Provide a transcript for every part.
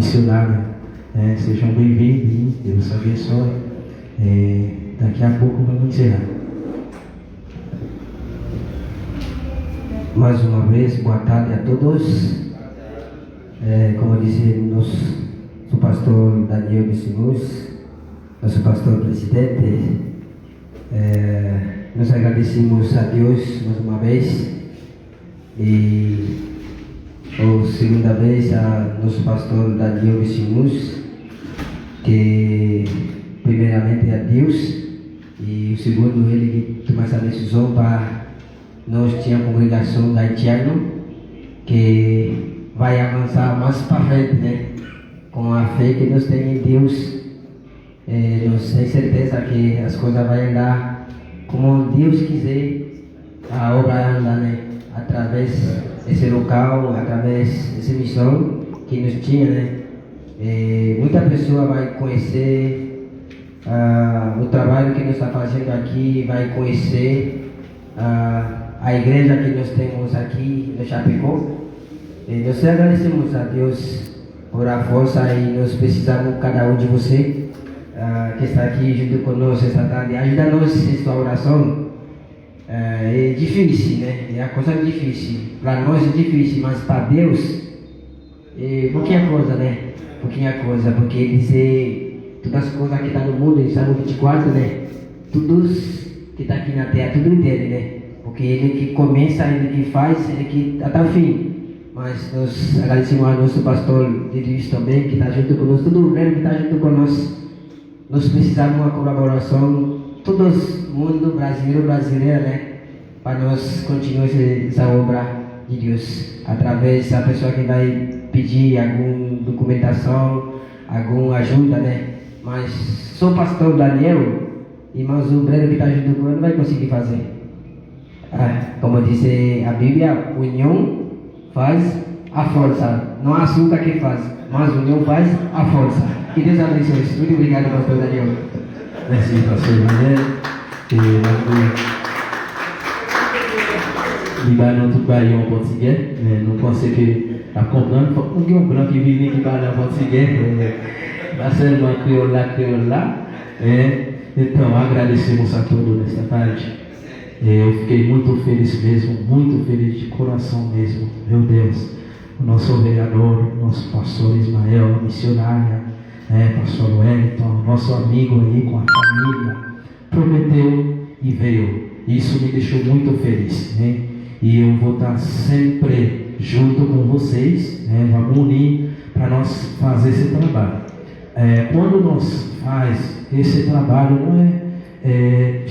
missionária. Sejam bem-vindos, Deus abençoe. Daqui a pouco vamos encerrar. Mais uma vez, boa tarde a todos. Como disse nosso pastor Daniel Bissimus, nosso pastor presidente, nós agradecemos a Deus mais uma vez e a segunda vez a nosso pastor Daniel Bissimus, que primeiramente a Deus e o segundo ele que tomou essa decisão para nós tinha a congregação da haitiano que vai avançar mais para frente, né? Com a fé que nós temos em Deus, nós temos certeza que as coisas vão andar como Deus quiser, a obra vai andar, né? Através desse local, através dessa missão que nós tinha, né? Muita pessoa vai conhecer o trabalho que nós estamos fazendo aqui, vai conhecer a igreja que nós temos aqui no Chapecó. Nós agradecemos a Deus por a força e nós precisamos cada um de você que está aqui junto conosco esta tarde. Ajuda-nos em sua oração. É difícil, né? É a coisa difícil. Para nós é difícil, mas para Deus é pouquinha coisa, né? Pouquinha coisa, porque Ele diz todas as coisas que estão no mundo, em Salmo 24, né? Tudo que está aqui na terra, tudo dele, né? Porque Ele que começa, Ele que faz, Ele que até o fim. Mas nós agradecemos ao nosso pastor Deus também, que está junto conosco, todo o que está junto conosco. Nós precisamos de uma colaboração, todo mundo brasileira, né? Para nós continuar essa obra de Deus, através da pessoa que vai pedir alguma documentação, alguma ajuda, né? Mas só o pastor Daniel e mais o Breno que está junto com ele não vai conseguir fazer. Como diz a Bíblia, união faz a força, não há açúcar que faz, mas união faz a força. Que Deus abençoe. Muito obrigado, pastor Daniel. Merci, pastor Daniel. Il va dans tout pays en portugais, mais nous pensons que à comprendre, il faut qu'on ait un blanc qui vit qui parle en portugais, pas seulement créole là. Então, agradecemos a todos nesta tarde. Eu fiquei muito feliz mesmo, muito feliz de coração mesmo, meu Deus. O nosso vereador, nosso pastor Ismael, missionária, pastor Wellington, nosso amigo aí com a família, prometeu e veio. Isso me deixou muito feliz, né? E eu vou estar sempre junto com vocês, né? Vamos unir para nós fazer esse trabalho. Quando nós faz esse trabalho, não é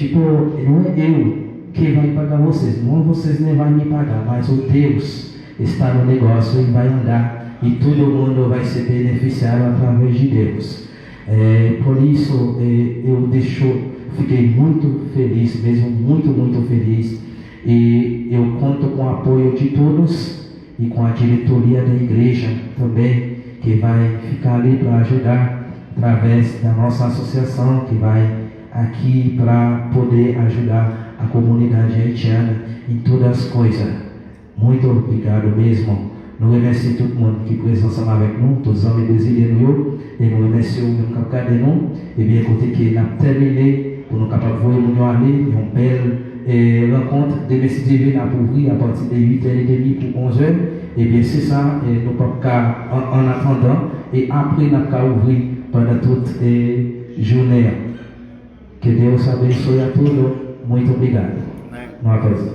eu que vai pagar vocês, não vocês nem vai me pagar, mas o Deus está no negócio e vai andar e todo mundo vai ser beneficiado através de Deus. Por isso fiquei muito feliz, mesmo muito feliz, e eu conto com o apoio de todos e com a diretoria da igreja também, que vai ficar ali para ajudar através da nossa associação, que vai aqui para poder ajudar a comunidade haitiana em todas as coisas. Muito obrigado mesmo. Nous remercions tout le monde qui est présent ensemble avec nous, tous les hommes brésiliens, et nous remercions même capable de nous, et bien côté qui a terminé pour nous capables de voir nous aller, une belle rencontre de Messie Divine à ouvrir à partir de 8h30 pour 11h, et bien c'est ça, et nous pas en attendant, et après nous pas ouvrir pendant toute journée. Que Deus abençoe a todos. Muito obrigado. Uma coisa.